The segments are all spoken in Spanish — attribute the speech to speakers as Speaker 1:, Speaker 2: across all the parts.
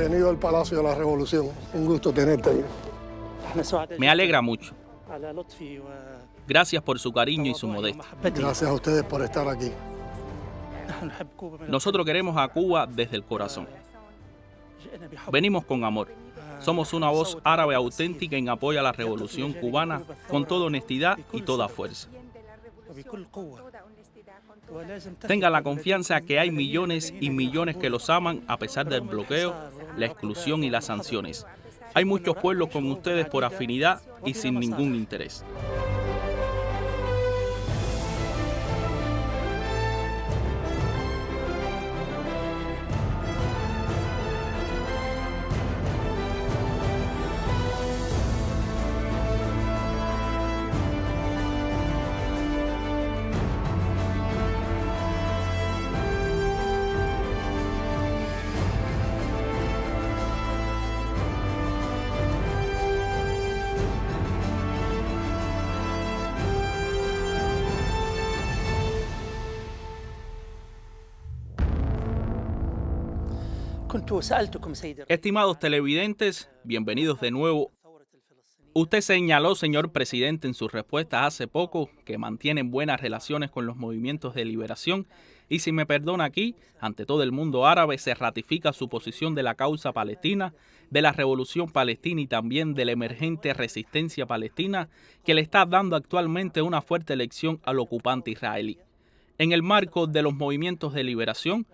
Speaker 1: Bienvenido al Palacio de la Revolución. Un gusto tenerte ahí.
Speaker 2: Me alegra mucho. Gracias por su cariño y su modestia.
Speaker 1: Gracias a ustedes por estar aquí.
Speaker 2: Nosotros queremos a Cuba desde el corazón. Venimos con amor. Somos una voz árabe auténtica en apoyo a la revolución cubana con toda honestidad y toda fuerza. Tengan la confianza que hay millones y millones que los aman a pesar del bloqueo, la exclusión y las sanciones. Hay muchos pueblos con ustedes por afinidad y sin ningún interés. Estimados televidentes, bienvenidos de nuevo. Usted señaló, señor presidente, en su respuesta hace poco que mantienen buenas relaciones con los movimientos de liberación y, si me perdona aquí, ante todo el mundo árabe, se ratifica su posición de la causa palestina, de la revolución palestina y también de la emergente resistencia palestina que le está dando actualmente una fuerte lección al ocupante israelí. En el marco de los movimientos de liberación,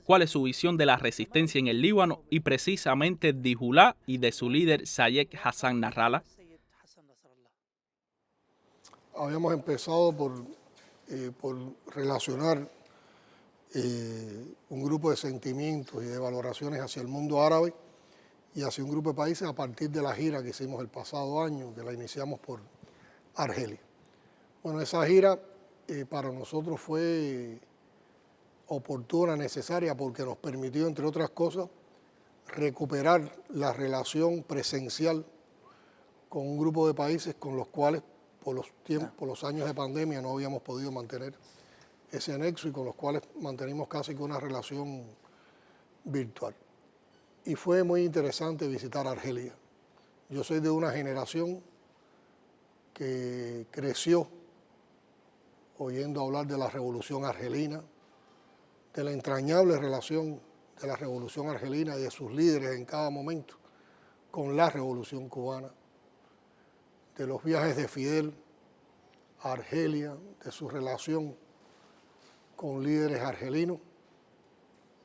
Speaker 2: ¿cuál es su visión de la resistencia en el Líbano y precisamente de Hezbollah y de su líder Sayed Hassan Nasrallah?
Speaker 1: Habíamos empezado por relacionar un grupo de sentimientos y de valoraciones hacia el mundo árabe y hacia un grupo de países a partir de la gira que hicimos el pasado año, que la iniciamos por Argelia. Bueno, esa gira para nosotros fue oportuna, necesaria, porque nos permitió, entre otras cosas, recuperar la relación presencial con un grupo de países con los cuales por los años de pandemia no habíamos podido mantener ese nexo y con los cuales mantenimos casi que una relación virtual. Y fue muy interesante visitar Argelia. Yo soy de una generación que creció oyendo hablar de la revolución argelina, de la entrañable relación de la revolución argelina y de sus líderes en cada momento con la revolución cubana, de los viajes de Fidel a Argelia, de su relación con líderes argelinos,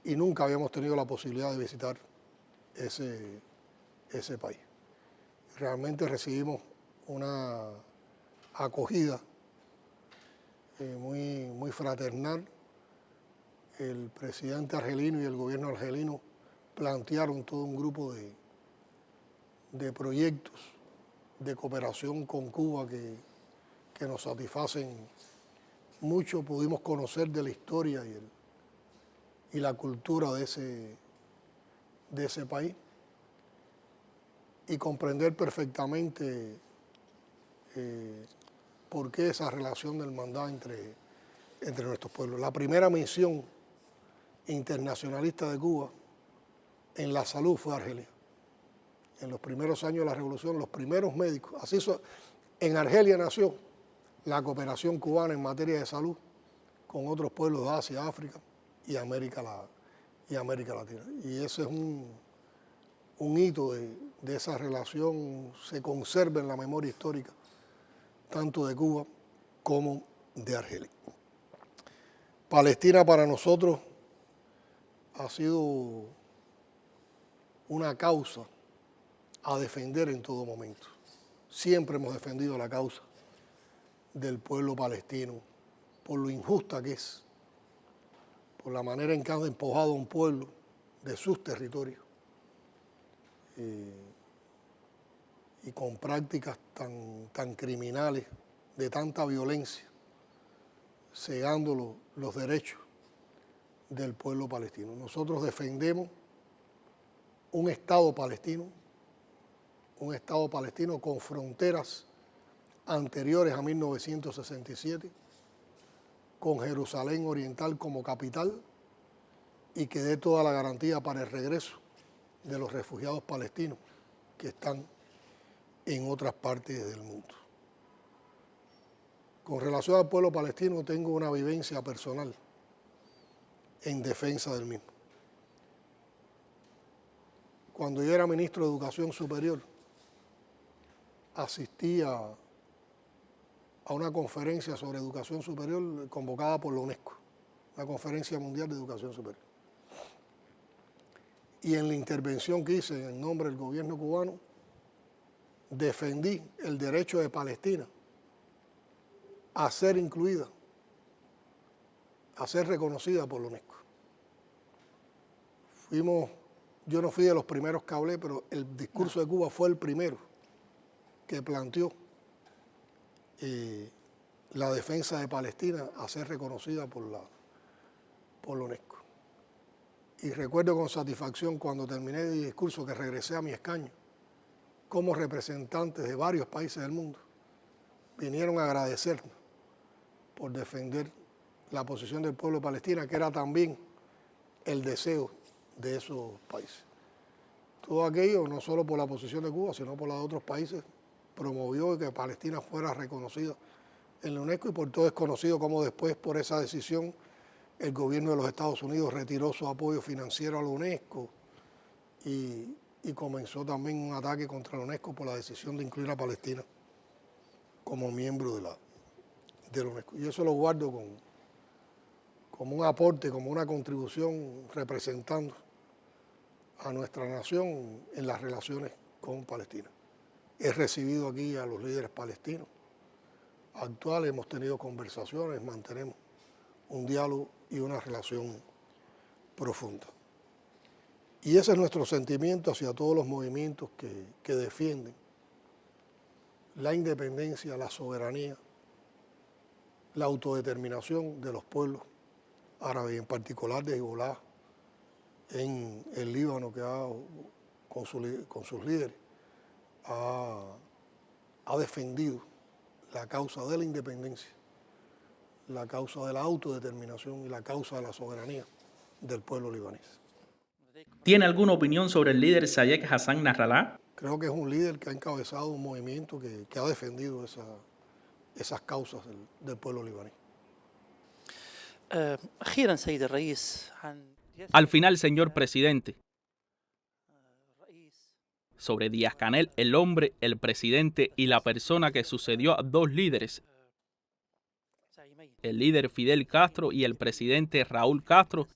Speaker 1: y nunca habíamos tenido la posibilidad de visitar ese país. Realmente recibimos una acogida muy fraternal. El presidente argelino y el gobierno argelino plantearon todo un grupo de proyectos de cooperación con Cuba que nos satisfacen mucho. Pudimos conocer de la historia y la cultura de ese país y comprender perfectamente por qué esa relación de hermandad entre nuestros pueblos. La primera misión internacionalista de Cuba en la salud fue Argelia. En los primeros años de la revolución, los primeros médicos, en Argelia nació la cooperación cubana en materia de salud con otros pueblos de Asia, África y América Latina. Y ese es un hito de esa relación, se conserva en la memoria histórica tanto de Cuba como de Argelia. Palestina para nosotros ha sido una causa a defender en todo momento. Siempre hemos defendido la causa del pueblo palestino por lo injusta que es, por la manera en que han despojado a un pueblo de sus territorios y con prácticas tan criminales, de tanta violencia, cegando los derechos del pueblo palestino. Nosotros defendemos un Estado palestino con fronteras anteriores a 1967, con Jerusalén Oriental como capital y que dé toda la garantía para el regreso de los refugiados palestinos que están en otras partes del mundo. Con relación al pueblo palestino, tengo una vivencia personal en defensa del mismo. Cuando yo era ministro de Educación Superior, asistí a una conferencia sobre educación superior convocada por la UNESCO, la Conferencia Mundial de Educación Superior. Y en la intervención que hice en nombre del gobierno cubano, defendí el derecho de Palestina a ser incluida, a ser reconocida por la UNESCO. Yo no fui de los primeros que hablé, pero el discurso de Cuba fue el primero que planteó la defensa de Palestina a ser reconocida por la UNESCO. Y recuerdo con satisfacción cuando terminé el discurso que regresé a mi escaño, como representantes de varios países del mundo vinieron a agradecernos por defender la posición del pueblo de Palestina, que era también el deseo de esos países. Todo aquello, no solo por la posición de Cuba, sino por la de otros países, promovió que Palestina fuera reconocida en la UNESCO, y por todo es conocido cómo después, por esa decisión, el gobierno de los Estados Unidos retiró su apoyo financiero a la UNESCO y comenzó también un ataque contra la UNESCO por la decisión de incluir a Palestina como miembro de la UNESCO. Y eso lo guardo como un aporte, como una contribución representando a nuestra nación en las relaciones con Palestina. He recibido aquí a los líderes palestinos actuales, hemos tenido conversaciones, mantenemos un diálogo y una relación profunda. Y ese es nuestro sentimiento hacia todos los movimientos que defienden la independencia, la soberanía, la autodeterminación de los pueblos árabes, en particular de Hezbolá, en el Líbano, que con sus líderes ha defendido la causa de la independencia, la causa de la autodeterminación y la causa de la soberanía del pueblo libanés.
Speaker 2: ¿Tiene alguna opinión sobre el líder Zayed Hassan Nasrallah?
Speaker 1: Creo que es un líder que ha encabezado un movimiento que ha defendido esas causas del pueblo libanés.
Speaker 2: Al final, señor presidente, sobre Díaz-Canel, el hombre, el presidente y la persona que sucedió a dos líderes, el líder Fidel Castro y el presidente Raúl Castro.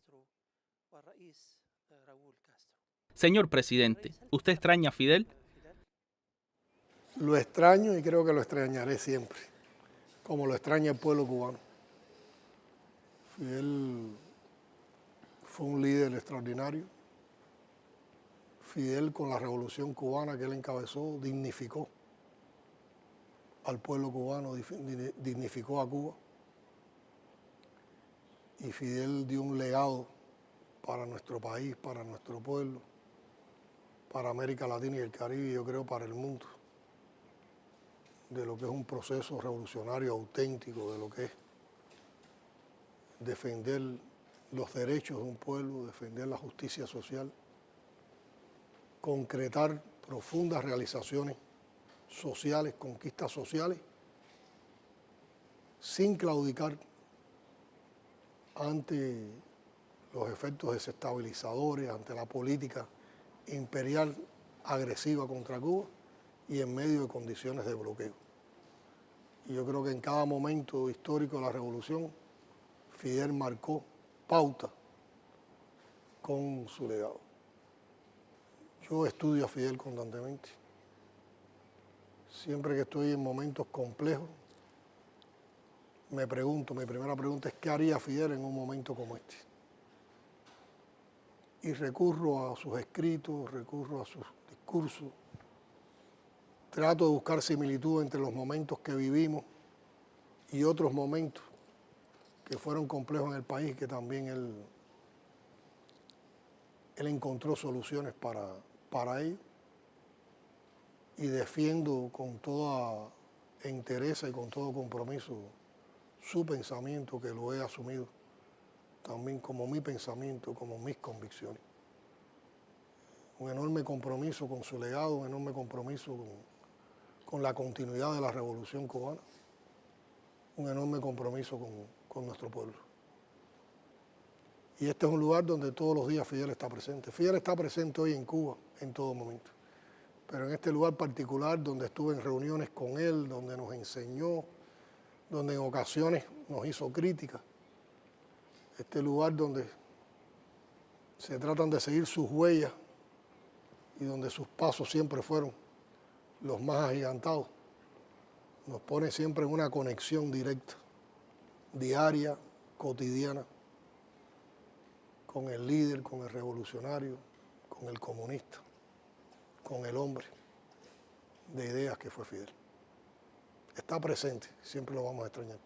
Speaker 2: Señor presidente, ¿usted extraña a Fidel?
Speaker 1: Lo extraño y creo que lo extrañaré siempre, como lo extraña el pueblo cubano. Fidel fue un líder extraordinario. Fidel, con la revolución cubana que él encabezó, dignificó al pueblo cubano, dignificó a Cuba. Y Fidel dio un legado para nuestro país, para nuestro pueblo, para América Latina y el Caribe, y yo creo para el mundo, de lo que es un proceso revolucionario auténtico, de lo que es defender los derechos de un pueblo, defender la justicia social, concretar profundas realizaciones sociales, conquistas sociales, sin claudicar ante los efectos desestabilizadores, ante la política imperial agresiva contra Cuba y en medio de condiciones de bloqueo. Y yo creo que en cada momento histórico de la revolución, Fidel marcó pauta con su legado. Yo estudio a Fidel constantemente. Siempre que estoy en momentos complejos, mi primera pregunta es ¿qué haría Fidel en un momento como este? Y recurro a sus escritos, recurro a sus discursos, trato de buscar similitud entre los momentos que vivimos y otros momentos que fueron complejos en el país, que también él encontró soluciones para ello, y defiendo con toda entereza y con todo compromiso su pensamiento, que lo he asumido también como mi pensamiento, como mis convicciones. un enorme compromiso con su legado, un enorme compromiso con la continuidad de la Revolución Cubana, un enorme compromiso con nuestro pueblo. Y este es un lugar donde todos los días Fidel está presente. Fidel está presente hoy en Cuba en todo momento, pero en este lugar particular donde estuve en reuniones con él, donde nos enseñó, donde en ocasiones nos hizo crítica, este lugar donde se tratan de seguir sus huellas y donde sus pasos siempre fueron los más agigantados, nos pone siempre en una conexión directa, diaria, cotidiana, con el líder, con el revolucionario, con el comunista, con el hombre de ideas que fue Fidel. Está presente, siempre lo vamos a extrañar.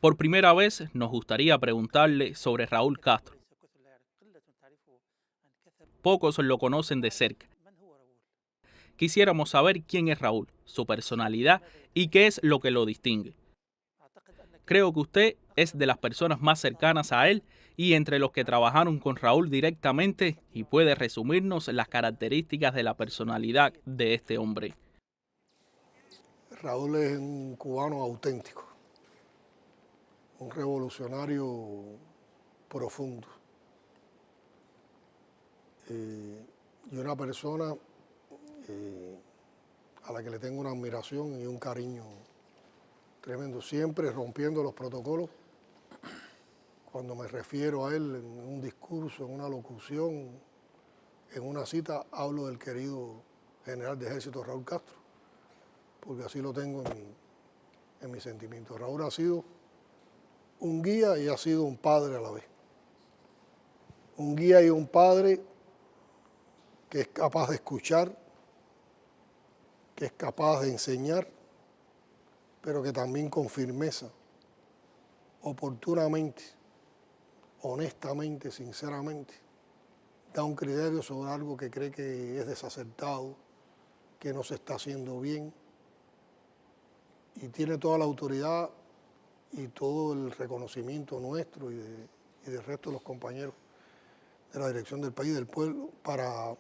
Speaker 2: Por primera vez nos gustaría preguntarle sobre Raúl Castro. Pocos lo conocen de cerca. Quisiéramos saber quién es Raúl, su personalidad y qué es lo que lo distingue. Creo que usted es de las personas más cercanas a él y entre los que trabajaron con Raúl directamente y puede resumirnos las características de la personalidad de este hombre.
Speaker 1: Raúl es un cubano auténtico, un revolucionario profundo y una persona a la que le tengo una admiración y un cariño tremendo, siempre rompiendo los protocolos. Cuando me refiero a él en un discurso, en una locución, en una cita, hablo del querido general de ejército Raúl Castro, porque así lo tengo en mi sentimiento. Raúl ha sido un guía y ha sido un padre a la vez. Un guía y un padre que es capaz de escuchar, que es capaz de enseñar, pero que también con firmeza, oportunamente, honestamente, sinceramente, da un criterio sobre algo que cree que es desacertado, que no se está haciendo bien, y tiene toda la autoridad y todo el reconocimiento nuestro y del resto de los compañeros de la dirección del país y del pueblo para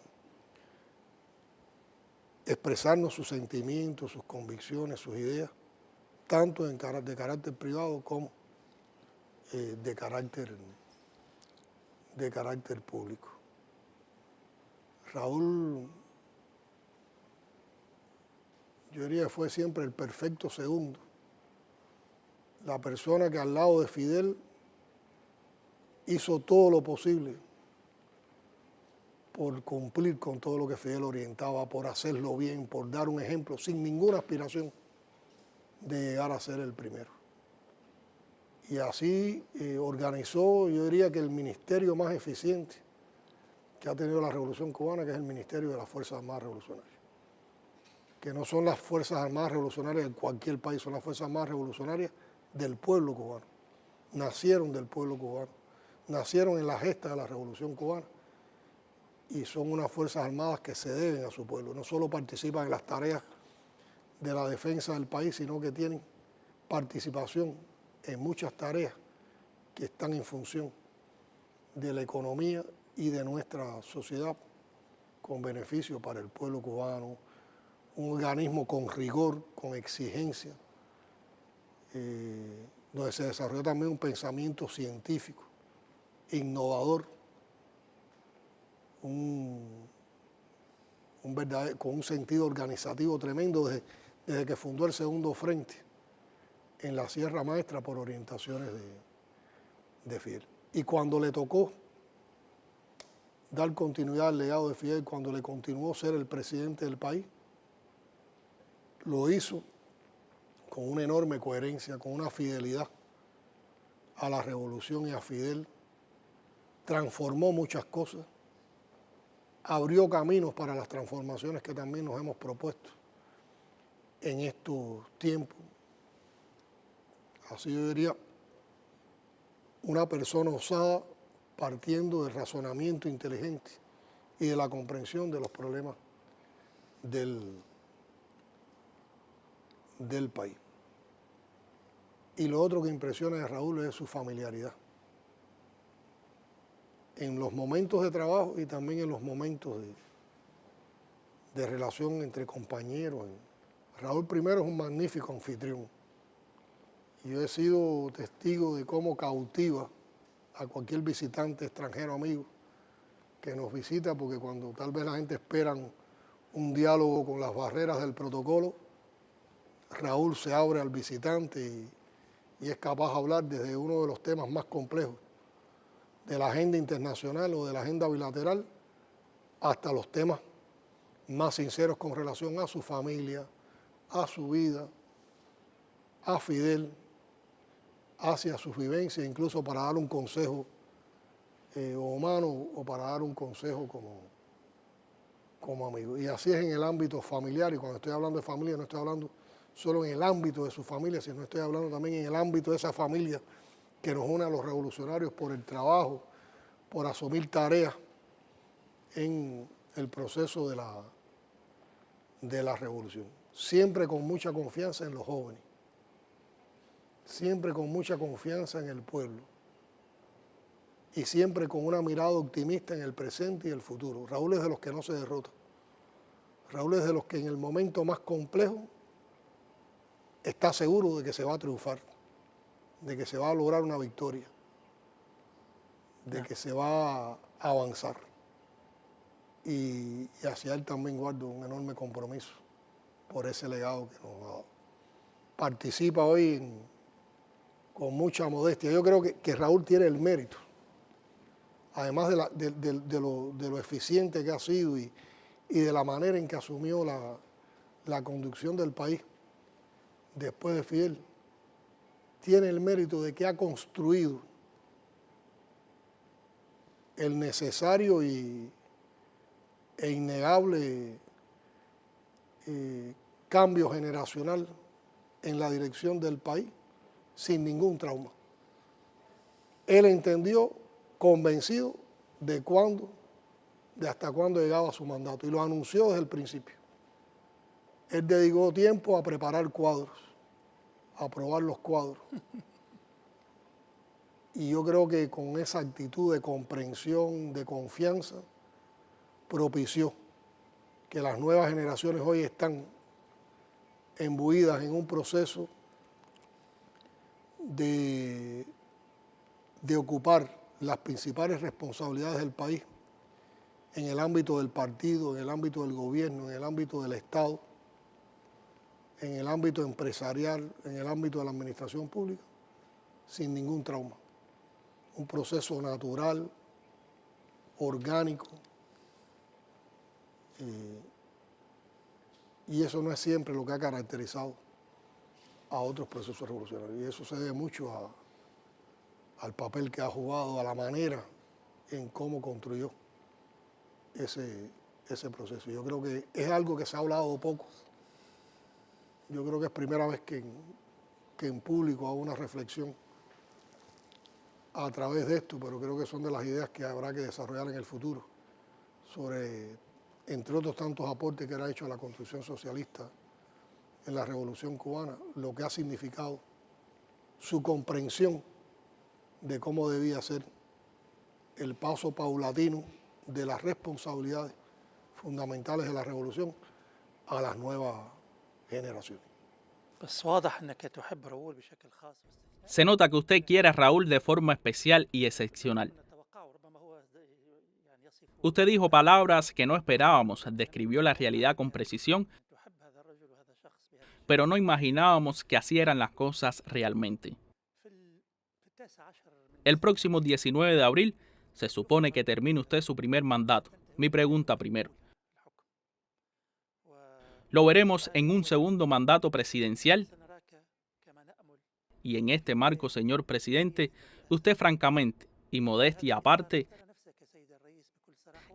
Speaker 1: expresarnos sus sentimientos, sus convicciones, sus ideas, tanto de carácter privado como de carácter público. Raúl, yo diría que fue siempre el perfecto segundo, la persona que al lado de Fidel hizo todo lo posible por cumplir con todo lo que Fidel orientaba, por hacerlo bien, por dar un ejemplo, sin ninguna aspiración de llegar a ser el primero. Y así organizó, yo diría que el ministerio más eficiente que ha tenido la Revolución Cubana, que es el Ministerio de las Fuerzas Armadas Revolucionarias. Que no son las Fuerzas Armadas Revolucionarias de cualquier país, son las Fuerzas Armadas Revolucionarias del pueblo cubano. Nacieron del pueblo cubano, nacieron en la gesta de la Revolución Cubana y son unas Fuerzas Armadas que se deben a su pueblo. No solo participan en las tareas de la defensa del país, sino que tienen participación en muchas tareas que están en función de la economía y de nuestra sociedad con beneficio para el pueblo cubano, un organismo con rigor, con exigencia, donde se desarrolló también un pensamiento científico, innovador, con un sentido organizativo tremendo desde que fundó el Segundo Frente en la Sierra Maestra por orientaciones de Fidel. Y cuando le tocó dar continuidad al legado de Fidel, cuando le continuó ser el presidente del país, lo hizo con una enorme coherencia, con una fidelidad a la revolución y a Fidel, transformó muchas cosas, abrió caminos para las transformaciones que también nos hemos propuesto en estos tiempos. Así yo diría, una persona osada partiendo del razonamiento inteligente y de la comprensión de los problemas del país. Y lo otro que impresiona de Raúl es su familiaridad. En los momentos de trabajo y también en los momentos de relación entre compañeros. Raúl primero es un magnífico anfitrión. Yo he sido testigo de cómo cautiva a cualquier visitante extranjero amigo que nos visita, porque cuando tal vez la gente espera un diálogo con las barreras del protocolo, Raúl se abre al visitante y es capaz de hablar desde uno de los temas más complejos de la agenda internacional o de la agenda bilateral hasta los temas más sinceros con relación a su familia, a su vida, a Fidel, hacia sus vivencias, incluso para dar un consejo humano o para dar un consejo como amigo. Y así es en el ámbito familiar, y cuando estoy hablando de familia no estoy hablando solo en el ámbito de su familia, sino estoy hablando también en el ámbito de esa familia que nos une a los revolucionarios por el trabajo, por asumir tareas en el proceso de la revolución. Siempre con mucha confianza en los jóvenes, siempre con mucha confianza en el pueblo y siempre con una mirada optimista en el presente y el futuro. Raúl es de los que no se derrota. Raúl es de los que en el momento más complejo está seguro de que se va a triunfar, de que se va a lograr una victoria, de que se va a avanzar. Y hacia él también guardo un enorme compromiso por ese legado que nos ha dado. Participa hoy con mucha modestia. Yo creo que Raúl tiene el mérito, además de lo eficiente que ha sido y de la manera en que asumió la conducción del país después de Fidel, tiene el mérito de que ha construido el necesario e innegable cambio generacional en la dirección del país sin ningún trauma. Él entendió, convencido de hasta cuándo llegaba su mandato, y lo anunció desde el principio. Él dedicó tiempo a preparar cuadros, a probar los cuadros. Y yo creo que con esa actitud de comprensión, de confianza, propició que las nuevas generaciones hoy están embuidas en un proceso de ocupar las principales responsabilidades del país en el ámbito del partido, en el ámbito del gobierno, en el ámbito del Estado, en el ámbito empresarial, en el ámbito de la administración pública, sin ningún trauma. Un proceso natural, orgánico, y eso no es siempre lo que ha caracterizado a otros procesos revolucionarios. Y eso se debe mucho al papel que ha jugado, a la manera en cómo construyó ese proceso. Yo creo que es algo que se ha hablado poco. Yo creo que es primera vez que en público hago una reflexión a través de esto, pero creo que son de las ideas que habrá que desarrollar en el futuro sobre, entre otros tantos aportes que era hecho a la construcción socialista en la Revolución Cubana, lo que ha significado su comprensión de cómo debía ser el paso paulatino de las responsabilidades fundamentales de la revolución a las nuevas generaciones.
Speaker 2: Se nota que usted quiere a Raúl de forma especial y excepcional. Usted dijo palabras que no esperábamos, describió la realidad con precisión, pero no imaginábamos que así eran las cosas realmente. El próximo 19 de abril se supone que termine usted su primer mandato. Mi pregunta primero: ¿lo veremos en un segundo mandato presidencial? Y en este marco, señor presidente, usted francamente, y modestia aparte,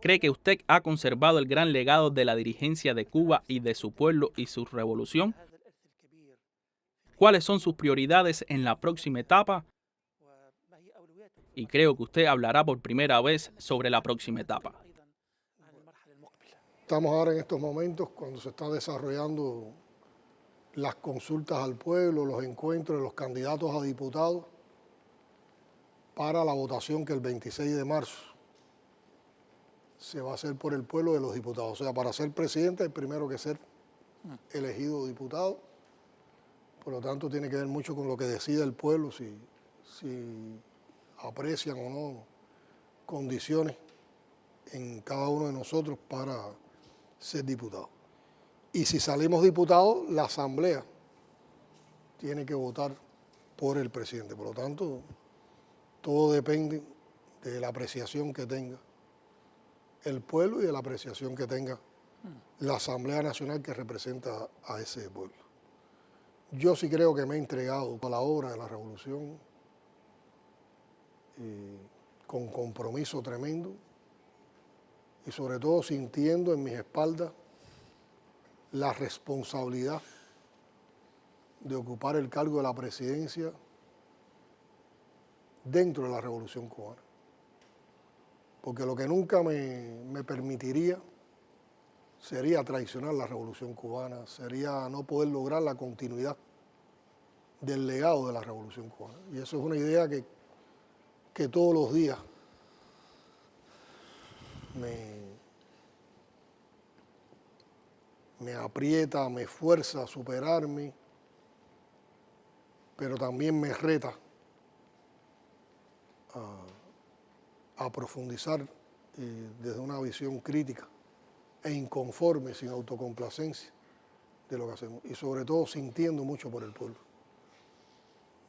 Speaker 2: ¿cree que usted ha conservado el gran legado de la dirigencia de Cuba y de su pueblo y su revolución? ¿Cuáles son sus prioridades en la próxima etapa? Y creo que usted hablará por primera vez sobre la próxima etapa.
Speaker 1: Estamos ahora en estos momentos cuando se está desarrollando las consultas al pueblo, los encuentros de los candidatos a diputados para la votación que el 26 de marzo se va a hacer por el pueblo de los diputados. O sea, para ser presidente hay primero que ser elegido diputado. Por lo tanto, tiene que ver mucho con lo que decida el pueblo, si aprecian o no condiciones en cada uno de nosotros para ser diputado. Y si salimos diputados, la Asamblea tiene que votar por el presidente. Por lo tanto, todo depende de la apreciación que tenga el pueblo y de la apreciación que tenga la Asamblea Nacional que representa a ese pueblo. Yo sí creo que me he entregado a la obra de la revolución con compromiso tremendo y sobre todo sintiendo en mis espaldas la responsabilidad de ocupar el cargo de la presidencia dentro de la Revolución Cubana. Porque lo que nunca me permitiría sería traicionar la Revolución Cubana, sería no poder lograr la continuidad del legado de la Revolución Cubana. Y eso es una idea que todos los días me aprieta, me fuerza a superarme, pero también me reta a profundizar desde una visión crítica e inconforme, sin autocomplacencia de lo que hacemos. Y sobre todo sintiendo mucho por el pueblo.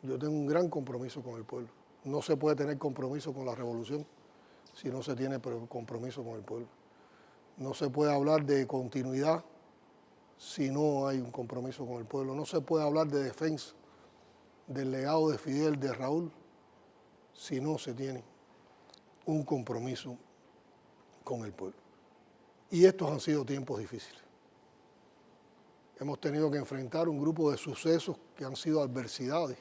Speaker 1: Yo tengo un gran compromiso con el pueblo. No se puede tener compromiso con la revolución si no se tiene compromiso con el pueblo. No se puede hablar de continuidad si no hay un compromiso con el pueblo. No se puede hablar de defensa del legado de Fidel, de Raúl, si no se tiene un compromiso con el pueblo. Y estos han sido tiempos difíciles. Hemos tenido que enfrentar un grupo de sucesos que han sido adversidades.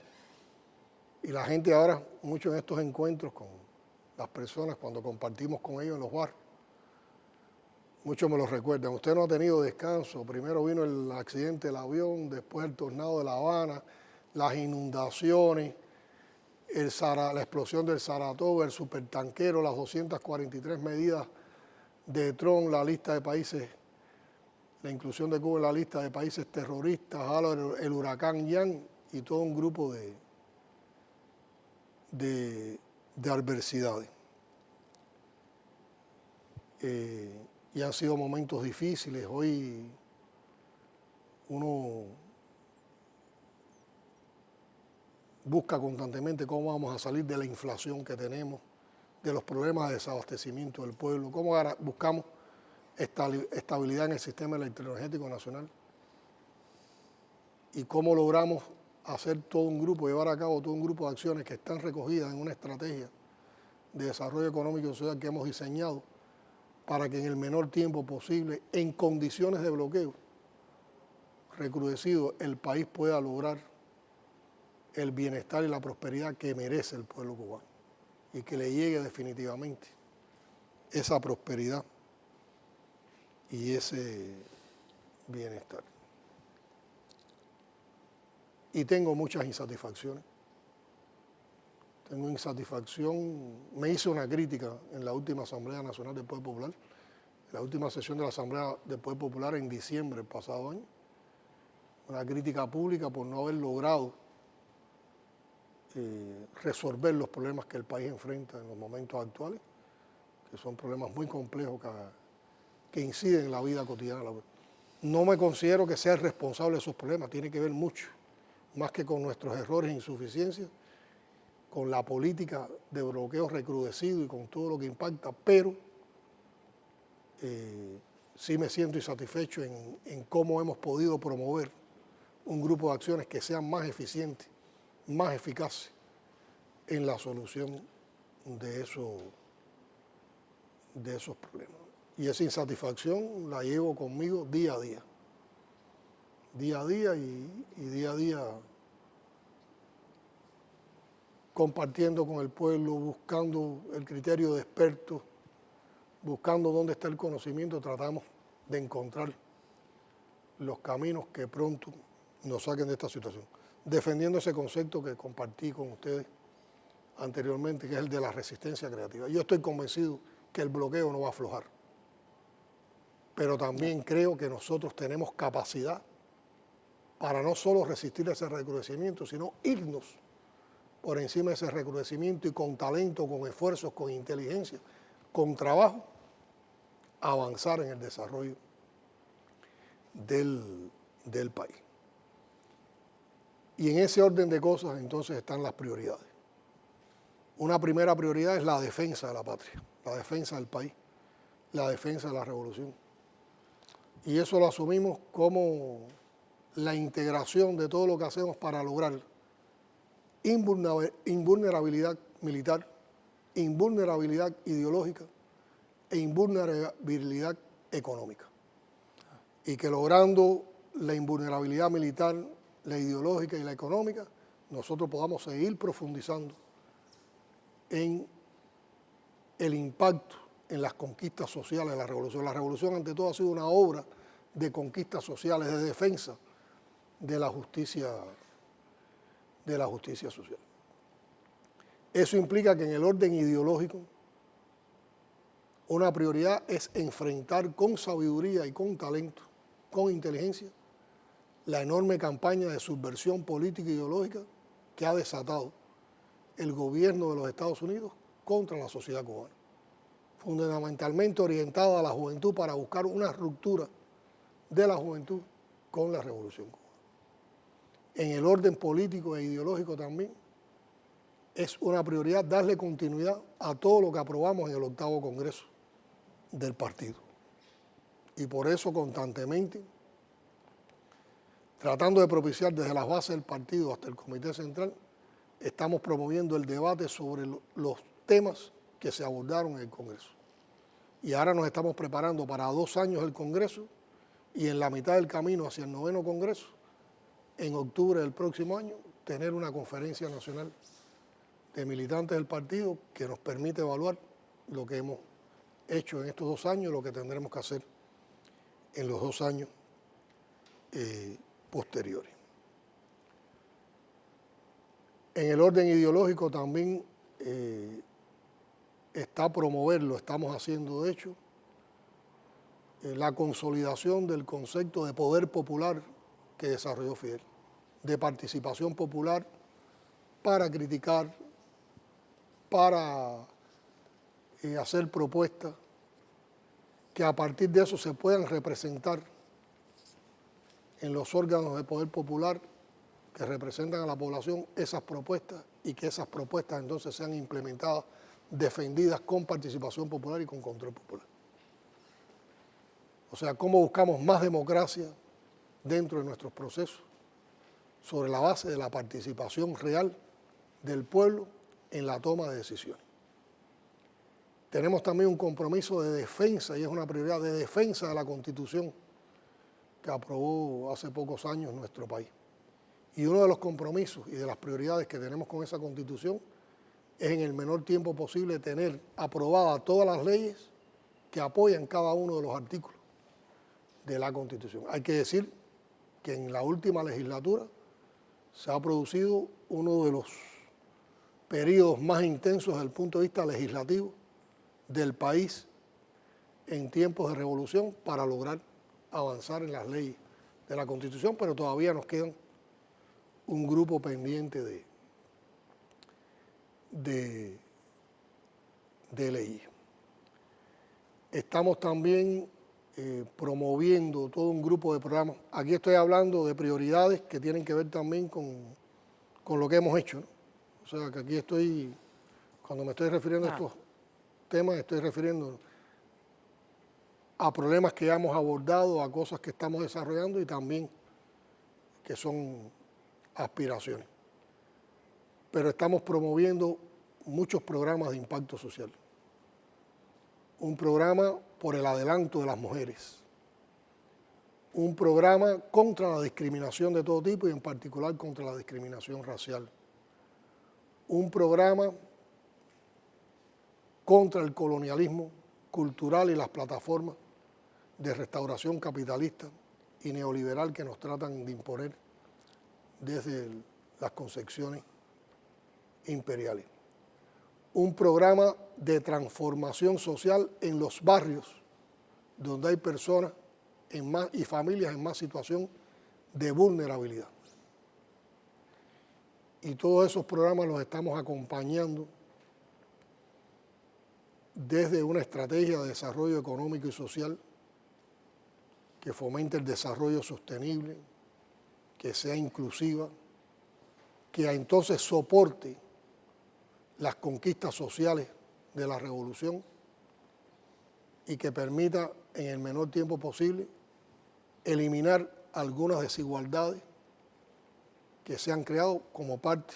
Speaker 1: Y la gente ahora, mucho en estos encuentros con las personas, cuando compartimos con ellos en los barrios, muchos me lo recuerdan. Usted no ha tenido descanso. Primero vino el accidente del avión, después el tornado de La Habana, las inundaciones, la explosión del Saratoga, el supertanquero, las 243 medidas de Trump, la lista de países, la inclusión de Cuba en la lista de países terroristas, el huracán Ian y todo un grupo de adversidades. Y han sido momentos difíciles. Hoy uno busca constantemente cómo vamos a salir de la inflación que tenemos, de los problemas de desabastecimiento del pueblo, cómo buscamos estabilidad en el sistema electroenergético nacional y cómo logramos hacer todo un grupo, llevar a cabo todo un grupo de acciones que están recogidas en una estrategia de desarrollo económico y social que hemos diseñado para que en el menor tiempo posible, en condiciones de bloqueo recrudecido, el país pueda lograr el bienestar y la prosperidad que merece el pueblo cubano y que le llegue definitivamente esa prosperidad y ese bienestar. Y tengo muchas insatisfacciones. Tengo insatisfacción. Me hice una crítica en la última Asamblea Nacional del Poder Popular, en la última sesión de la Asamblea del Poder Popular en diciembre del pasado año. Una crítica pública por no haber logrado resolver los problemas que el país enfrenta en los momentos actuales, que son problemas muy complejos que inciden en la vida cotidiana. No me considero que sea el responsable de esos problemas, tiene que ver mucho, más que con nuestros errores e insuficiencias, con la política de bloqueo recrudecido y con todo lo que impacta, pero sí me siento insatisfecho en cómo hemos podido promover un grupo de acciones que sean más eficientes, más eficaces en la solución de esos problemas. Y esa insatisfacción la llevo conmigo día a día. Día a día y día a día compartiendo con el pueblo, buscando el criterio de expertos, buscando dónde está el conocimiento, tratamos de encontrar los caminos que pronto nos saquen de esta situación. Defendiendo ese concepto que compartí con ustedes anteriormente, que es el de la resistencia creativa. Yo estoy convencido que el bloqueo no va a aflojar, pero también creo que nosotros tenemos capacidad para no solo resistir ese recrudecimiento, sino irnos por encima de ese recrudecimiento y con talento, con esfuerzos, con inteligencia, con trabajo, avanzar en el desarrollo del país. Y en ese orden de cosas entonces están las prioridades. Una primera prioridad es la defensa de la patria, la defensa del país, la defensa de la revolución. Y eso lo asumimos como la integración de todo lo que hacemos para lograr invulnerabilidad militar, invulnerabilidad ideológica e invulnerabilidad económica. Y que logrando la invulnerabilidad militar, la ideológica y la económica, nosotros podamos seguir profundizando en el impacto en las conquistas sociales de la revolución. La revolución, ante todo, ha sido una obra de conquistas sociales, de defensa de la justicia social. Eso implica que en el orden ideológico, una prioridad es enfrentar con sabiduría y con talento, con inteligencia, la enorme campaña de subversión política e ideológica que ha desatado el gobierno de los Estados Unidos contra la sociedad cubana, fundamentalmente orientada a la juventud para buscar una ruptura de la juventud con la revolución cubana. En el orden político e ideológico también es una prioridad darle continuidad a todo lo que aprobamos en el 8º Congreso del partido. Y por eso constantemente, tratando de propiciar desde las bases del partido hasta el Comité Central, estamos promoviendo el debate sobre los temas que se abordaron en el Congreso. Y ahora nos estamos preparando para 2 años el Congreso y en la mitad del camino hacia el 9º Congreso, en octubre del próximo año, tener una conferencia nacional de militantes del partido que nos permite evaluar lo que hemos hecho en estos 2 años, lo que tendremos que hacer en los 2 años posteriores. En el orden ideológico también está promover, lo estamos haciendo de hecho, la consolidación del concepto de poder popular que desarrolló Fidel, de participación popular para criticar, para hacer propuestas que a partir de eso se puedan representar en los órganos de poder popular que representan a la población esas propuestas y que esas propuestas entonces sean implementadas, defendidas con participación popular y con control popular. O sea, cómo buscamos más democracia dentro de nuestros procesos sobre la base de la participación real del pueblo en la toma de decisiones. Tenemos también un compromiso de defensa, y es una prioridad de defensa de la Constitución que aprobó hace pocos años nuestro país. Y uno de los compromisos y de las prioridades que tenemos con esa Constitución es en el menor tiempo posible tener aprobadas todas las leyes que apoyan cada uno de los artículos de la Constitución. Hay que decir que en la última legislatura se ha producido uno de los periodos más intensos desde el punto de vista legislativo del país en tiempos de revolución para lograr avanzar en las leyes de la Constitución, pero todavía nos quedan un grupo pendiente de leyes. Estamos también promoviendo todo un grupo de programas. Aquí estoy hablando de prioridades que tienen que ver también con lo que hemos hecho, ¿no? O sea, que aquí estoy, cuando me estoy refiriendo a estos temas, estoy refiriendo a problemas que ya hemos abordado, a cosas que estamos desarrollando y también que son aspiraciones. Pero estamos promoviendo muchos programas de impacto social. Un programa por el adelanto de las mujeres. Un programa contra la discriminación de todo tipo y en particular contra la discriminación racial. Un programa contra el colonialismo cultural y las plataformas de restauración capitalista y neoliberal que nos tratan de imponer desde las concepciones imperiales. Un programa de transformación social en los barrios donde hay personas y familias en más situación de vulnerabilidad. Y todos esos programas los estamos acompañando desde una estrategia de desarrollo económico y social que fomente el desarrollo sostenible, que sea inclusiva, que entonces soporte las conquistas sociales de la revolución y que permita en el menor tiempo posible eliminar algunas desigualdades que se han creado como parte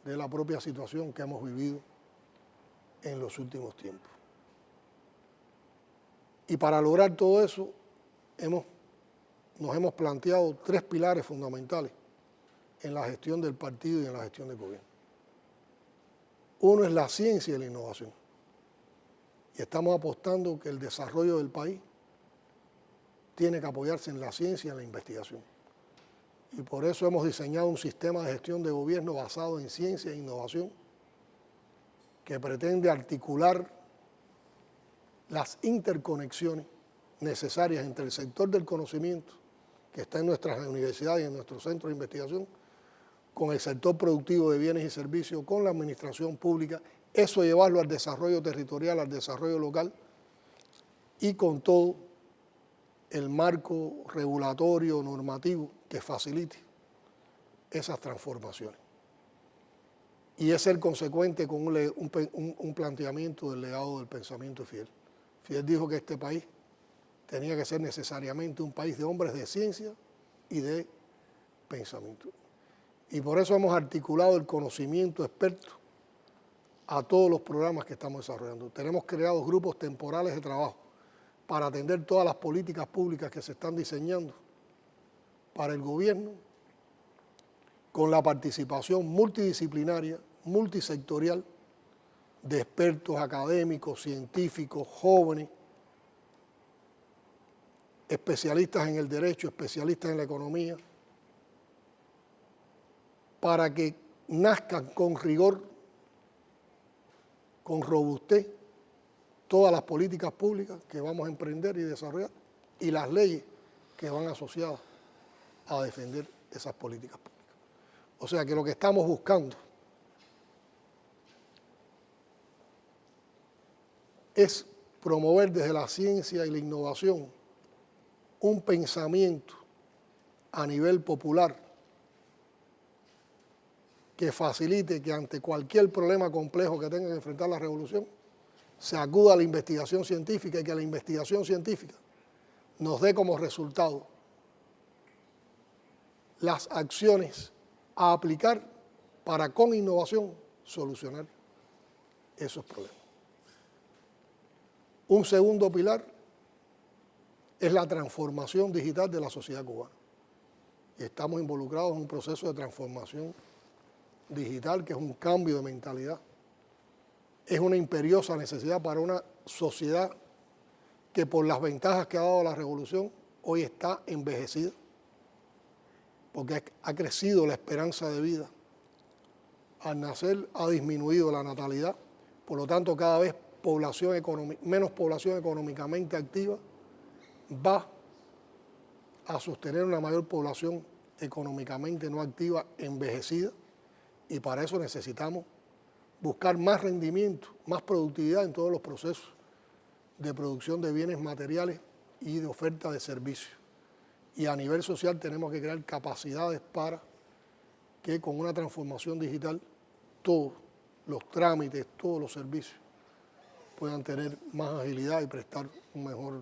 Speaker 1: de la propia situación que hemos vivido en los últimos tiempos. Y para lograr todo eso nos hemos planteado 3 pilares fundamentales en la gestión del partido y en la gestión del gobierno. Uno es la ciencia y la innovación. Y estamos apostando que el desarrollo del país tiene que apoyarse en la ciencia y en la investigación. Y por eso hemos diseñado un sistema de gestión de gobierno basado en ciencia e innovación que pretende articular las interconexiones necesarias entre el sector del conocimiento que está en nuestras universidades y en nuestros centros de investigación, con el sector productivo de bienes y servicios, con la administración pública, eso llevarlo al desarrollo territorial, al desarrollo local y con todo el marco regulatorio, normativo que facilite esas transformaciones. Y es ser consecuente con un planteamiento del legado del pensamiento de Fidel. Fidel dijo que este país tenía que ser necesariamente un país de hombres de ciencia y de pensamiento. Y por eso hemos articulado el conocimiento experto a todos los programas que estamos desarrollando. Tenemos creados grupos temporales de trabajo para atender todas las políticas públicas que se están diseñando para el gobierno, con la participación multidisciplinaria, multisectorial, de expertos académicos, científicos, jóvenes, especialistas en el derecho, especialistas en la economía, para que nazcan con rigor, con robustez, todas las políticas públicas que vamos a emprender y desarrollar y las leyes que van asociadas a defender esas políticas públicas. O sea que lo que estamos buscando es promover desde la ciencia y la innovación un pensamiento a nivel popular que facilite que ante cualquier problema complejo que tenga que enfrentar la revolución, se acuda a la investigación científica y que la investigación científica nos dé como resultado las acciones a aplicar para con innovación solucionar esos problemas. Un segundo pilar es la transformación digital de la sociedad cubana. Y estamos involucrados en un proceso de transformación digital que es un cambio de mentalidad. Es una imperiosa necesidad para una sociedad que por las ventajas que ha dado la revolución hoy está envejecida, porque ha crecido la esperanza de vida. Al nacer ha disminuido la natalidad, por lo tanto cada vez menos población económicamente activa va a sostener una mayor población económicamente no activa envejecida, y para eso necesitamos buscar más rendimiento, más productividad en todos los procesos de producción de bienes materiales y de oferta de servicios. Y a nivel social tenemos que crear capacidades para que con una transformación digital todos los trámites, todos los servicios puedan tener más agilidad y prestar un mejor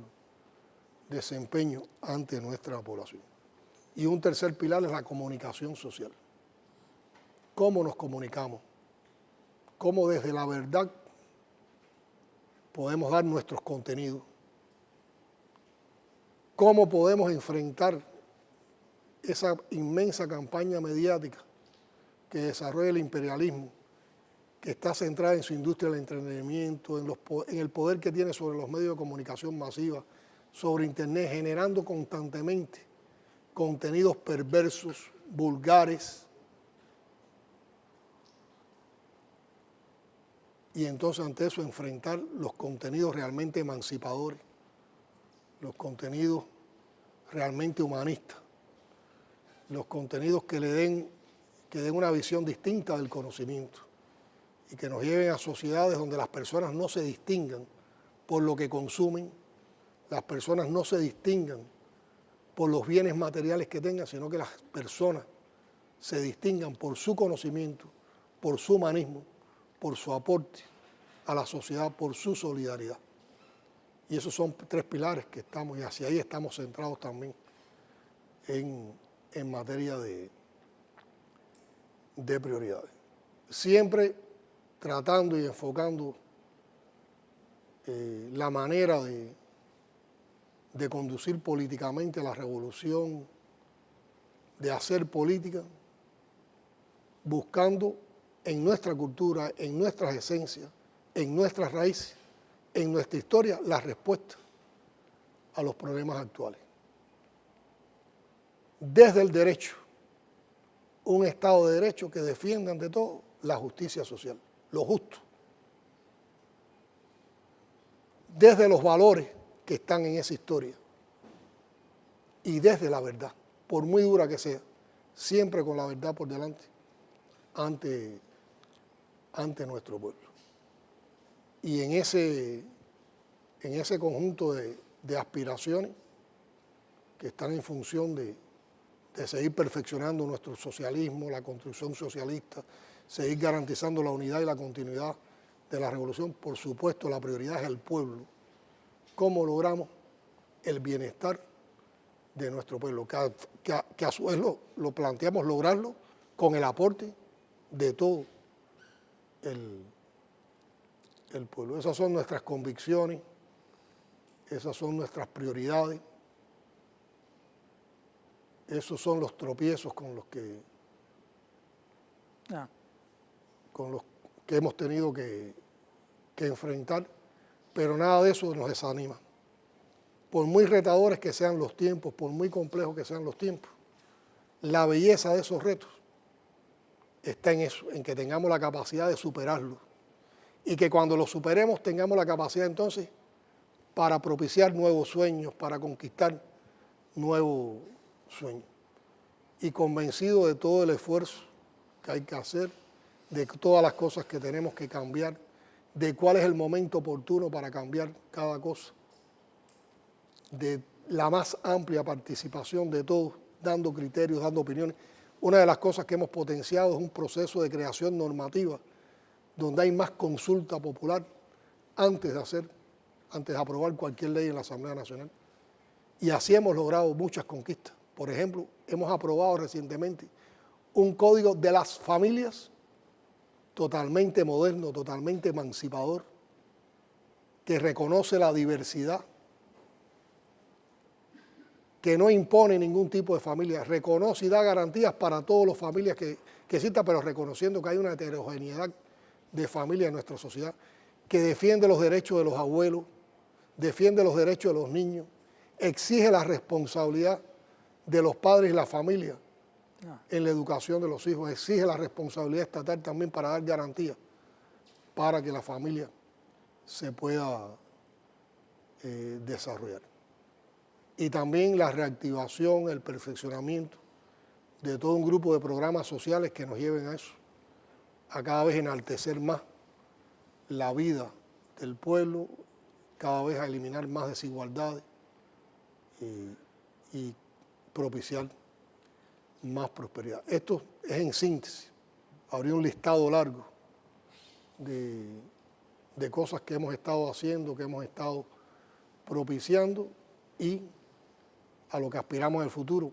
Speaker 1: desempeño ante nuestra población. Y un tercer pilar es la comunicación social. ¿Cómo nos comunicamos? ¿Cómo desde la verdad podemos dar nuestros contenidos? ¿Cómo podemos enfrentar esa inmensa campaña mediática que desarrolla el imperialismo, que está centrada en su industria del entretenimiento, en el poder que tiene sobre los medios de comunicación masiva, sobre Internet, generando constantemente contenidos perversos, vulgares, y entonces ante eso enfrentar los contenidos realmente emancipadores, los contenidos realmente humanistas, los contenidos que den una visión distinta del conocimiento y que nos lleven a sociedades donde las personas no se distingan por lo que consumen, las personas no se distingan por los bienes materiales que tengan, sino que las personas se distingan por su conocimiento, por su humanismo, por su aporte a la sociedad, por su solidaridad. Y esos son 3 pilares que estamos, y hacia ahí estamos centrados también en materia de prioridades. Siempre tratando y enfocando la manera de conducir políticamente la revolución, de hacer política, buscando en nuestra cultura, en nuestras esencias, en nuestras raíces, en nuestra historia, la respuesta a los problemas actuales. Desde el derecho, un Estado de Derecho que defienda ante todo la justicia social, lo justo. Desde los valores que están en esa historia y desde la verdad, por muy dura que sea, siempre con la verdad por delante ante nuestro pueblo. Y en ese conjunto de aspiraciones que están en función de seguir perfeccionando nuestro socialismo, la construcción socialista, seguir garantizando la unidad y la continuidad de la revolución, por supuesto la prioridad es el pueblo. ¿Cómo logramos el bienestar de nuestro pueblo? Que a su vez lo planteamos lograrlo con el aporte de todo el pueblo. Esas son nuestras convicciones, esas son nuestras prioridades, esos son los tropiezos con los que hemos tenido que enfrentar, pero nada de eso nos desanima. Por muy retadores que sean los tiempos, por muy complejos que sean los tiempos, la belleza de esos retos está en eso, en que tengamos la capacidad de superarlos y que cuando los superemos tengamos la capacidad entonces para propiciar nuevos sueños, para conquistar nuevos sueños. Y convencido de todo el esfuerzo que hay que hacer, de todas las cosas que tenemos que cambiar, de cuál es el momento oportuno para cambiar cada cosa, de la más amplia participación de todos, dando criterios, dando opiniones. Una de las cosas que hemos potenciado es un proceso de creación normativa donde hay más consulta popular antes de aprobar cualquier ley en la Asamblea Nacional. Y así hemos logrado muchas conquistas. Por ejemplo, hemos aprobado recientemente un código de las familias totalmente moderno, totalmente emancipador, que reconoce la diversidad, que no impone ningún tipo de familia, reconoce y da garantías para todas las familias que existan, pero reconociendo que hay una heterogeneidad de familias en nuestra sociedad, que defiende los derechos de los abuelos, defiende los derechos de los niños, exige la responsabilidad de los padres y la familia en la educación de los hijos, exige la responsabilidad estatal también para dar garantías para que la familia se pueda desarrollar. Y también la reactivación, el perfeccionamiento de todo un grupo de programas sociales que nos lleven a eso, a cada vez enaltecer más la vida del pueblo, cada vez a eliminar más desigualdades y propiciar más prosperidad. Esto es en síntesis. Habría un listado largo de cosas que hemos estado haciendo, que hemos estado propiciando y a lo que aspiramos en el futuro,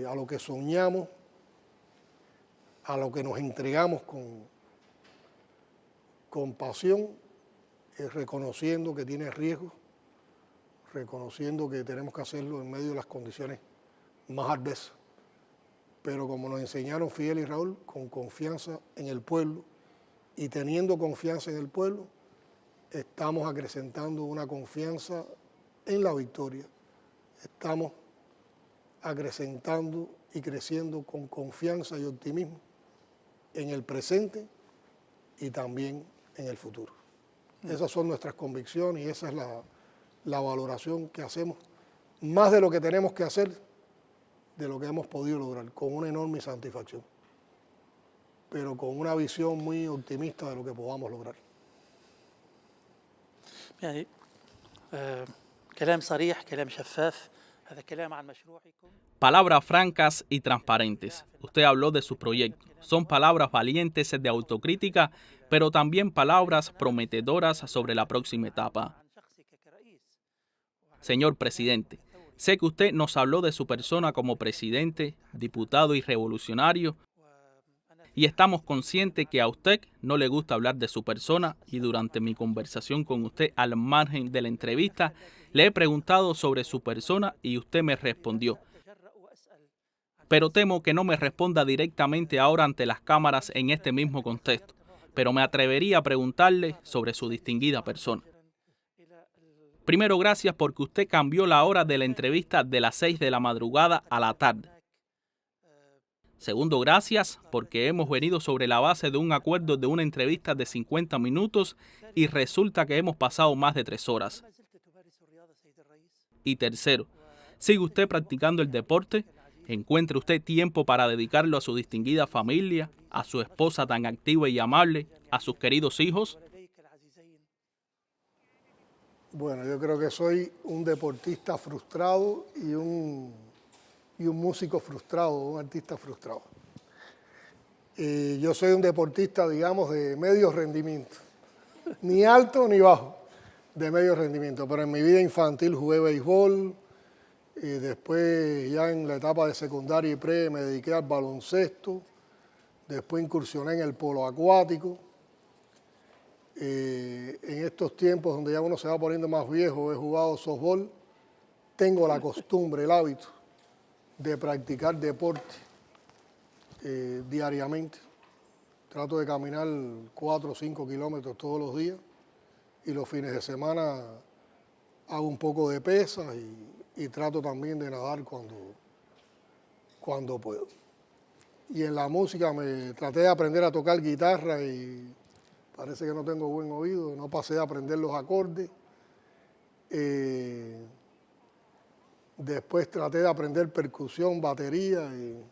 Speaker 1: a lo que soñamos, a lo que nos entregamos con pasión, reconociendo que tiene riesgos, reconociendo que tenemos que hacerlo en medio de las condiciones más adversas, pero como nos enseñaron Fidel y Raúl, con confianza en el pueblo, y teniendo confianza en el pueblo, estamos acrecentando una confianza en la victoria, estamos acrecentando y creciendo con confianza y optimismo en el presente y también en el futuro. Esas son nuestras convicciones y esa es la valoración que hacemos, más de lo que tenemos que hacer, de lo que hemos podido lograr, con una enorme satisfacción, pero con una visión muy optimista de lo que podamos lograr.
Speaker 3: يعني كلام صريح، كلام شفاف، هذا كلام عن مشروعكم.
Speaker 2: Palabras francas y transparentes. Usted habló de su proyecto. Son palabras valientes de autocrítica, pero también palabras prometedoras sobre la próxima etapa. Señor presidente, sé que usted nos habló de su persona como presidente, diputado y revolucionario, y estamos conscientes que a usted no le gusta hablar de su persona, y durante mi conversación con usted al margen de la entrevista, le he preguntado sobre su persona y usted me respondió. Pero temo que no me responda directamente ahora ante las cámaras en este mismo contexto, pero me atrevería a preguntarle sobre su distinguida persona. Primero, gracias porque usted cambió la hora de la entrevista de las 6 de la madrugada a la tarde. Segundo, gracias porque hemos venido sobre la base de un acuerdo de una entrevista de 50 minutos y resulta que hemos pasado más de 3 horas. Y tercero, ¿sigue usted practicando el deporte? ¿Encuentra usted tiempo para dedicarlo a su distinguida familia, a su esposa tan activa y amable, a sus queridos hijos?
Speaker 1: Bueno, yo creo que soy un deportista frustrado y un músico frustrado, un artista frustrado. Yo soy un deportista, digamos, de medio rendimiento, ni alto ni bajo, de medio rendimiento, pero en mi vida infantil jugué béisbol, y después ya en la etapa de secundaria y pre me dediqué al baloncesto, después incursioné en el polo acuático. En estos tiempos donde ya uno se va poniendo más viejo, he jugado softball, tengo la costumbre, el hábito de practicar deporte diariamente. Trato de caminar 4 o 5 kilómetros todos los días y los fines de semana hago un poco de pesas y trato también de nadar cuando puedo. Y en la música me traté de aprender a tocar guitarra y parece que no tengo buen oído, no pasé a aprender los acordes. Después traté de aprender percusión, batería y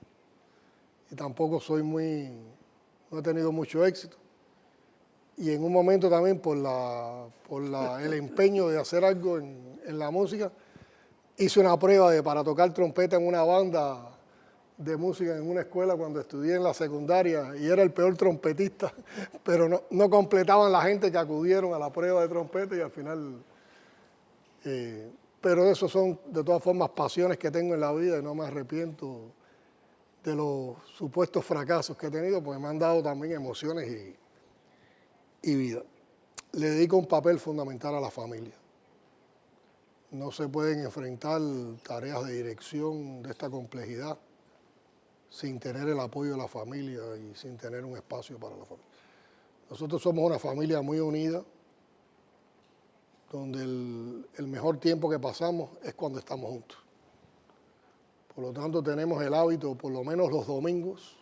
Speaker 1: tampoco no he tenido mucho éxito. Y en un momento también por el empeño de hacer algo en la música, hice una prueba para tocar trompeta en una banda de música en una escuela cuando estudié en la secundaria y era el peor trompetista, pero no completaban la gente que acudieron a la prueba de trompeta y al final... pero esos son de todas formas pasiones que tengo en la vida y no me arrepiento de los supuestos fracasos que he tenido porque me han dado también emociones y vida. Le dedico un papel fundamental a la familia. No se pueden enfrentar tareas de dirección de esta complejidad sin tener el apoyo de la familia y sin tener un espacio para la familia. Nosotros somos una familia muy unida, donde el mejor tiempo que pasamos es cuando estamos juntos. Por lo tanto, tenemos el hábito, por lo menos los domingos,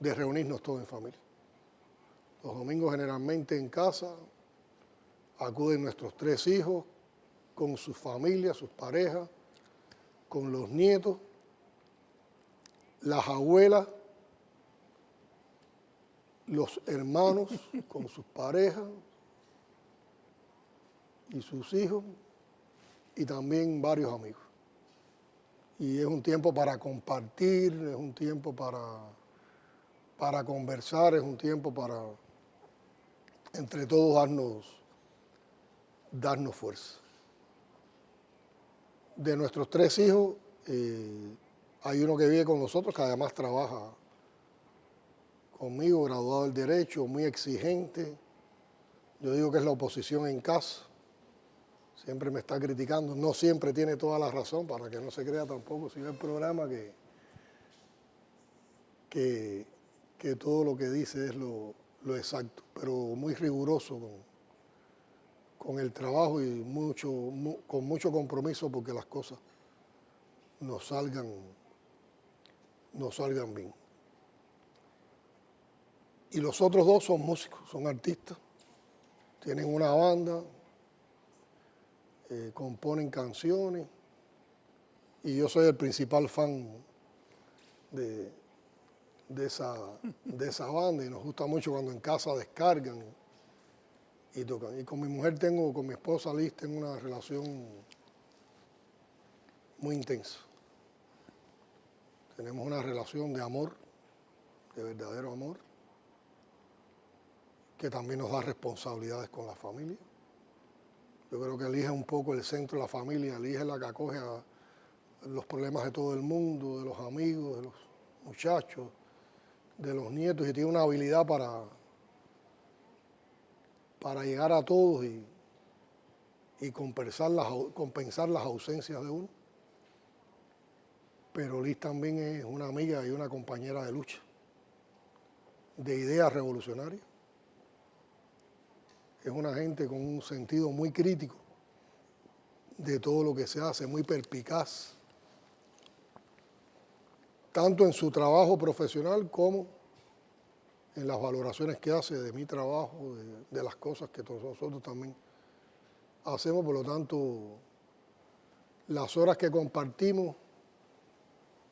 Speaker 1: de reunirnos todos en familia. Los domingos generalmente en casa acuden nuestros 3 hijos con sus familias, sus parejas, con los nietos, las abuelas, los hermanos con sus parejas y sus hijos y también varios amigos. Y es un tiempo para compartir, es un tiempo para conversar, es un tiempo para entre todos darnos fuerza. De nuestros 3 hijos, hay uno que vive con nosotros, que además trabaja conmigo, graduado del Derecho, muy exigente. Yo digo que es la oposición en casa. Siempre me está criticando. No siempre tiene toda la razón, para que no se crea tampoco, si ve el programa, que todo lo que dice es lo exacto, pero muy riguroso con el trabajo y con mucho compromiso porque las cosas nos salgan no salgan bien. Y los otros dos son músicos, son artistas, tienen una banda, componen canciones, y yo soy el principal fan de esa banda, y nos gusta mucho cuando en casa descargan y tocan. Y con mi mujer con mi esposa Liz, tengo una relación muy intensa. Tenemos una relación de amor, de verdadero amor, que también nos da responsabilidades con la familia. Yo creo que Liz es un poco el centro de la familia. Liz es la que acoge a los problemas de todo el mundo, de los amigos, de los muchachos, de los nietos, y tiene una habilidad para llegar a todos y compensar las ausencias de uno. Pero Liz también es una amiga y una compañera de lucha, de ideas revolucionarias. Es una gente con un sentido muy crítico de todo lo que se hace, muy perspicaz, tanto en su trabajo profesional como en las valoraciones que hace de mi trabajo, de las cosas que todos nosotros también hacemos. Por lo tanto, las horas que compartimos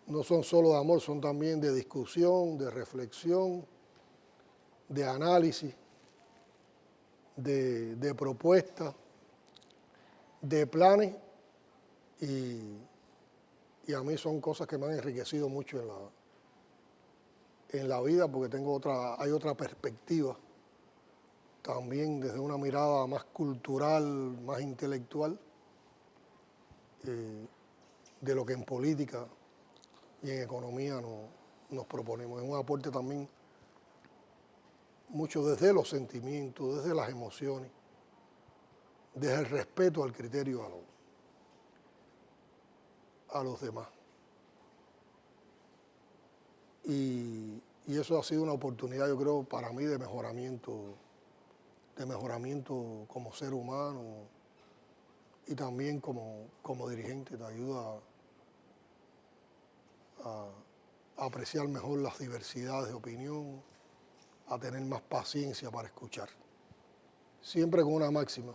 Speaker 1: no son solo de amor, son también de discusión, de reflexión, de análisis, de propuestas, de planes, y a mí son cosas que me han enriquecido mucho en la vida, porque hay otra perspectiva también desde una mirada más cultural, más intelectual, de lo que en política y en economía nos proponemos. Es un aporte también mucho desde los sentimientos, desde las emociones, desde el respeto al criterio a los demás. Y eso ha sido una oportunidad, yo creo, para mí de mejoramiento como ser humano y también como dirigente. Te ayuda a apreciar mejor las diversidades de opinión, a tener más paciencia para escuchar. Siempre con una máxima: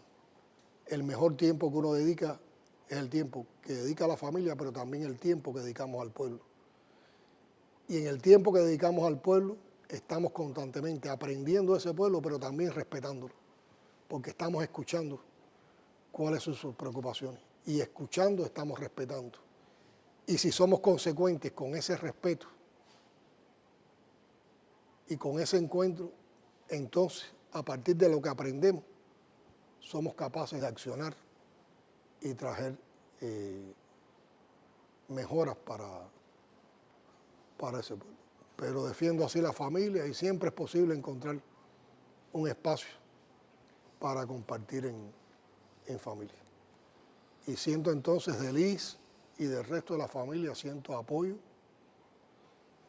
Speaker 1: el mejor tiempo que uno dedica es el tiempo que dedica a la familia, pero también el tiempo que dedicamos al pueblo. Y en el tiempo que dedicamos al pueblo, estamos constantemente aprendiendo de ese pueblo, pero también respetándolo, porque estamos escuchando cuáles son sus preocupaciones. Y escuchando estamos respetando. Y si somos consecuentes con ese respeto y con ese encuentro, entonces, a partir de lo que aprendemos, somos capaces de accionar y traer mejoras para ese pueblo. Pero defiendo así la familia, y siempre es posible encontrar un espacio para compartir en familia. Y siento entonces de Liz y del resto de la familia, siento apoyo,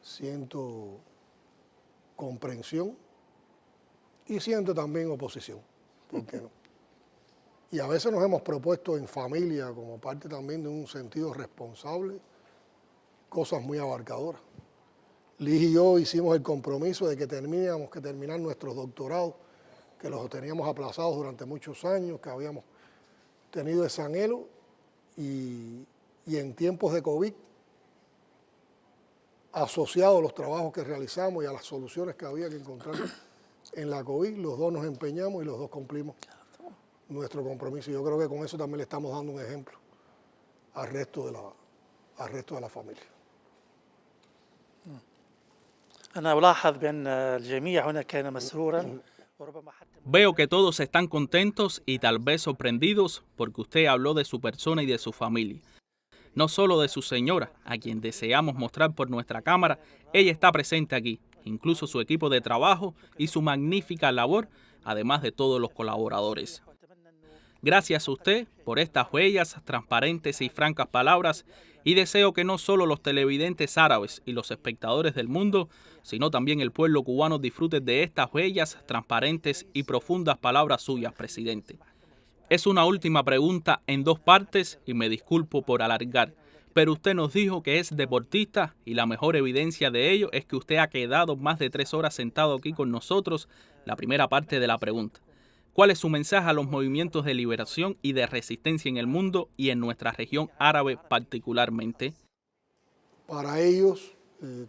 Speaker 1: siento comprensión y siento también oposición. ¿Por qué no? Y a veces nos hemos propuesto en familia, como parte también de un sentido responsable, cosas muy abarcadoras. Liz y yo hicimos el compromiso de que teníamos que terminar nuestros doctorados, que los teníamos aplazados durante muchos años, que habíamos tenido ese anhelo, y en tiempos de COVID, asociado a los trabajos que realizamos y a las soluciones que había que encontrar en la COVID, los dos nos empeñamos y los dos cumplimos nuestro compromiso. Y yo creo que con eso también le estamos dando un ejemplo al resto de la familia.
Speaker 3: أنا ألاحظ بأن الجميع هنا كان مسرورا وربما حتى
Speaker 2: Veo que todos están contentos y tal vez sorprendidos porque usted habló de su persona y de su familia. No solo de su señora, a quien deseamos mostrar por nuestra cámara. Ella está presente aquí, incluso su equipo de trabajo y su magnífica labor, además de todos los colaboradores. Gracias a usted por estas bellas, transparentes y francas palabras, y deseo que no solo los televidentes árabes y los espectadores del mundo, sino también el pueblo cubano disfruten de estas bellas, transparentes y profundas palabras suyas, presidente. Es una última pregunta en dos partes y me disculpo por alargar, Pero usted nos dijo que es deportista y la mejor evidencia de ello es que usted ha quedado más de 3 horas sentado aquí con nosotros. La primera parte de la pregunta: ¿cuál es su mensaje a los movimientos de liberación y de resistencia en el mundo y en nuestra región árabe particularmente?
Speaker 1: Para ellos,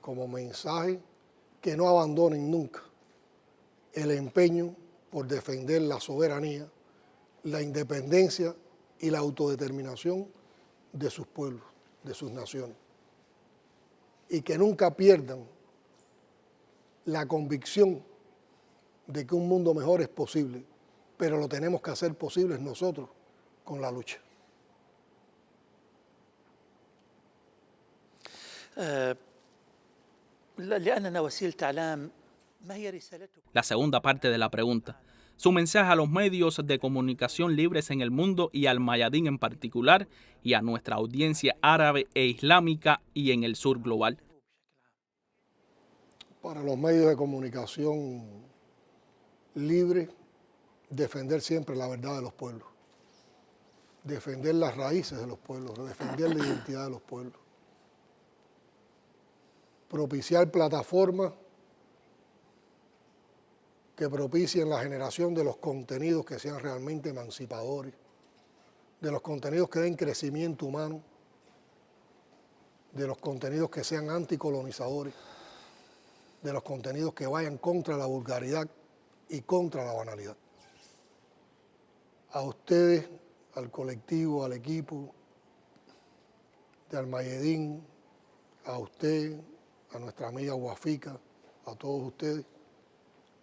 Speaker 1: como mensaje, que no abandonen nunca el empeño por defender la soberanía, la independencia y la autodeterminación de sus pueblos, de sus naciones, y que nunca pierdan la convicción de que un mundo mejor es posible, pero lo tenemos que hacer posible nosotros con la lucha.
Speaker 3: لأننا وسيلة إعلام ما هي رسالتكم؟
Speaker 2: La segunda parte de la pregunta: su mensaje a los medios de comunicación libres en el mundo y al Mayadín en particular y a nuestra audiencia árabe e islámica y en el sur global.
Speaker 1: Para los medios de comunicación libres, defender siempre la verdad de los pueblos, defender las raíces de los pueblos, defender la identidad de los pueblos, propiciar plataformas que propicien la generación de los contenidos que sean realmente emancipadores, de los contenidos que den crecimiento humano, de los contenidos que sean anticolonizadores, de los contenidos que vayan contra la vulgaridad y contra la banalidad. A ustedes, al colectivo, al equipo de Al-Mayadin, a usted, a nuestra amiga Wafika, a todos ustedes,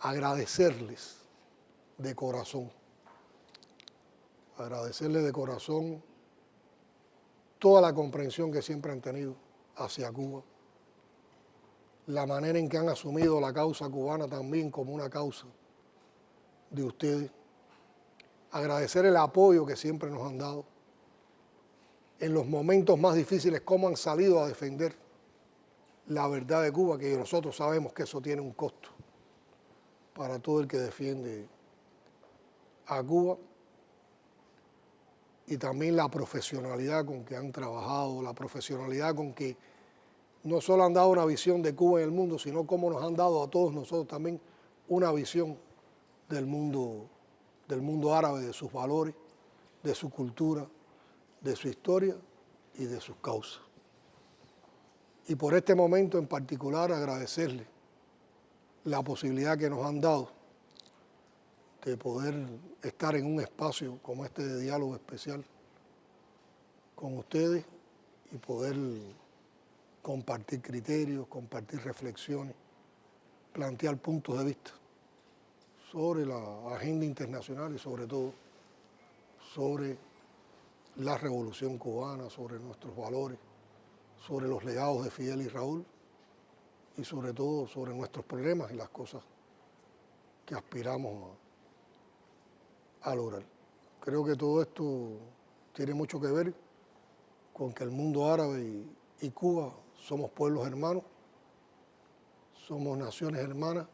Speaker 1: agradecerles de corazón toda la comprensión que siempre han tenido hacia Cuba, la manera en que han asumido la causa cubana también como una causa de ustedes, agradecer el apoyo que siempre nos han dado, en los momentos más difíciles, cómo han salido a defender la verdad de Cuba, que nosotros sabemos que eso tiene un costo para todo el que defiende a Cuba, y también la profesionalidad con que han trabajado, la profesionalidad con que no solo han dado una visión de Cuba en el mundo, sino cómo nos han dado a todos nosotros también una visión del mundo árabe, de sus valores, de su cultura, de su historia y de sus causas. Y por este momento en particular agradecerles la posibilidad que nos han dado de poder estar en un espacio como este de diálogo especial con ustedes y poder compartir criterios, compartir reflexiones, plantear puntos de vista sobre la agenda internacional y sobre todo sobre la revolución cubana, sobre nuestros valores, sobre los legados de Fidel y Raúl y sobre todo sobre nuestros problemas y las cosas que aspiramos a lograr. Creo que todo esto tiene mucho que ver con que el mundo árabe y Cuba somos pueblos hermanos, somos naciones hermanas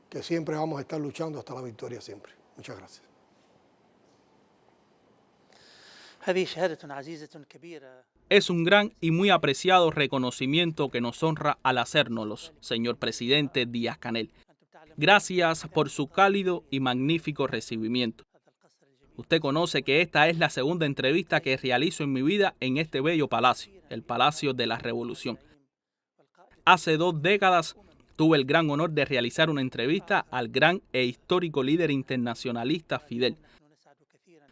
Speaker 1: que siempre vamos a estar luchando hasta la victoria siempre. Muchas gracias.
Speaker 3: هذه شهادة عزيزة كبيرة.
Speaker 2: Es un gran y muy apreciado reconocimiento que nos honra al hacérnoslos, señor presidente Díaz-Canel. Gracias por su cálido y magnífico recibimiento. Usted conoce que esta es la segunda entrevista que realizo en mi vida en este bello palacio, el Palacio de la Revolución. Hace 2 décadas tuve el gran honor de realizar una entrevista al gran e histórico líder internacionalista Fidel.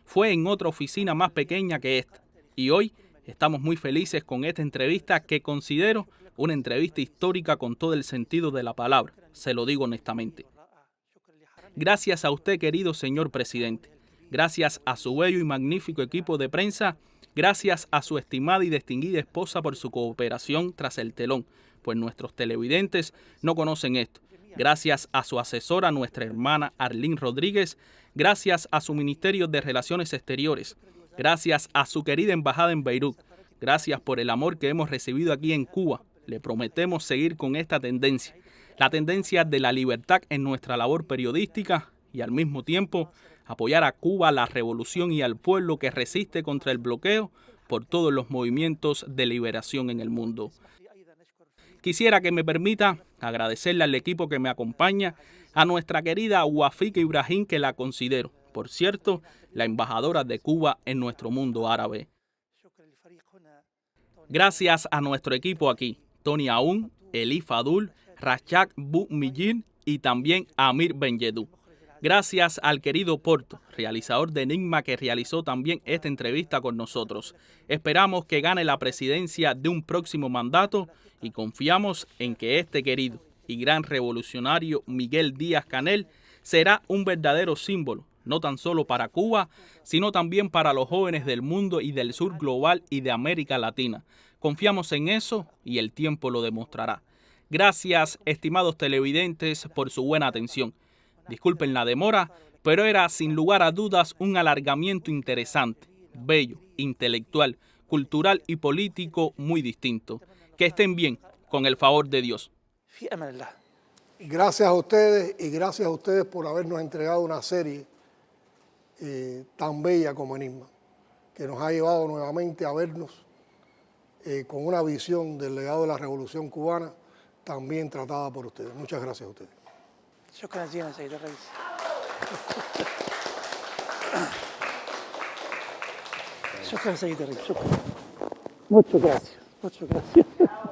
Speaker 2: Fue en otra oficina más pequeña que esta, y hoy estamos muy felices con esta entrevista que considero una entrevista histórica con todo el sentido de la palabra, se lo digo honestamente. Gracias a usted, querido señor presidente, gracias a su bello y magnífico equipo de prensa, gracias a su estimada y distinguida esposa por su cooperación tras el telón, pues nuestros televidentes no conocen esto. Gracias a su asesora, nuestra hermana Arlene Rodríguez, gracias a su Ministerio de Relaciones Exteriores, gracias a su querida embajada en Beirut, gracias por el amor que hemos recibido aquí en Cuba. Le prometemos seguir con esta tendencia, la tendencia de la libertad en nuestra labor periodística y al mismo tiempo apoyar a Cuba, la revolución y al pueblo que resiste contra el bloqueo por todos los movimientos de liberación en el mundo. Quisiera que me permita agradecerle al equipo que me acompaña, a nuestra querida Wafika Ibrahim, que la considero, por cierto, la embajadora de Cuba en nuestro mundo árabe. Gracias a nuestro equipo aquí, Tony Aoun, Eli Fadul, Rashad Bu-Mijin y también Amir Ben-Yedú. Gracias al querido Porto, realizador de Enigma, que realizó también esta entrevista con nosotros. Esperamos que gane la presidencia de un próximo mandato y confiamos en que este querido y gran revolucionario Miguel Díaz-Canel será un verdadero símbolo, no tan solo para Cuba, sino también para los jóvenes del mundo y del sur global y de América Latina. Confiamos en eso y el tiempo lo demostrará. Gracias, estimados televidentes, por su buena atención. Disculpen la demora, pero era sin lugar a dudas un alargamiento interesante, bello, intelectual, cultural y político muy distinto. Que estén bien, con el favor de Dios.
Speaker 1: Gracias a ustedes y gracias a ustedes por habernos entregado una serie tan bella como Enigma, que nos ha llevado nuevamente a vernos con una visión del legado de la Revolución Cubana, también tratada por ustedes. Muchas gracias a ustedes.
Speaker 3: شكرا جزيلا سيد الرئيس. شكرا سيد الرئيس. شكرا. Muchas gracias.